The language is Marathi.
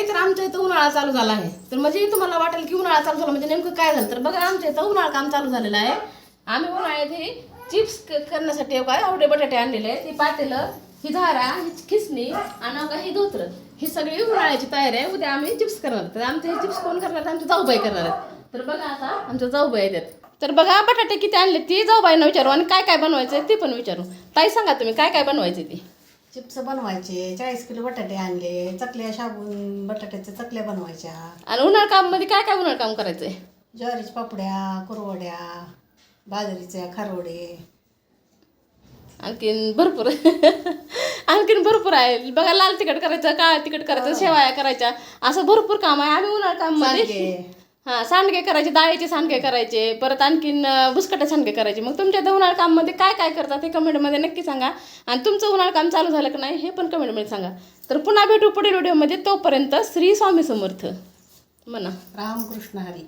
मंडळी, तर आमच्या इथं उन्हाळा चालू झाला आहे. तर म्हणजे तुम्हाला वाटेल की उन्हाळा चालू झाला म्हणजे नेमकं काय झालं, तर बघा आमच्या इथं उन्हाळा काम चालू झालेलं आहे. आम्ही उन्हाळ्यात हे चिप्स करण्यासाठी काय आवडे बटाटे आणलेले आहेत. ही पातेलं, ही झारा, ही खिसणी आणि बघा ही धोत्र, ही सगळी उन्हाळ्याची तयारी आहे. उद्या आम्ही चिप्स करणार. तर आमचे हे चिप्स कोण करणार, आमचे जाऊबाई करणार आहेत. तर बघा आता आमच्या जाऊबाई आहेत. तर बघा बटाटे किती आणले ती जाऊबाईंना विचारू आणि काय काय बनवायचं ते पण विचारू. ताई सांगा तुम्ही काय काय बनवायचे ती. चिप्स बनवायचे, 40 किलो बटाटे आणले, चकल्या शाबून बटाट्याच्या चकल्या बनवायच्या, आणि उन्हाळ काम मध्ये काय काय उन्हाळ काम करायचंय. ज्वारीच्या पापड्या, कुरवड्या, बाजरीचे खारवडे, आणखीन भरपूर आणखीन भरपूर आहे बघा. लाल तिखट करायचं, काळा तिखट करायचं, शेवाया करायच्या, असं भरपूर काम आहे. आम्ही उन्हाळ काम मध्ये सांडगे. हां सांडगे करायचे, डाळीचे सांडगे करायचे, परत आणखीन बुसकटा सांडगे करायचे. मग तुमच्या त्या उन्हाळ काममध्ये काय काय करतात हे कमेंटमध्ये नक्की सांगा. आणि तुमचं उन्हाळ काम चालू झालं की नाही हे पण कमेंटमध्ये सांगा. तर पुन्हा भेटू पुढील व्हिडिओमध्ये. तोपर्यंत श्री स्वामी समर्थ म्हणा. रामकृष्ण हरी.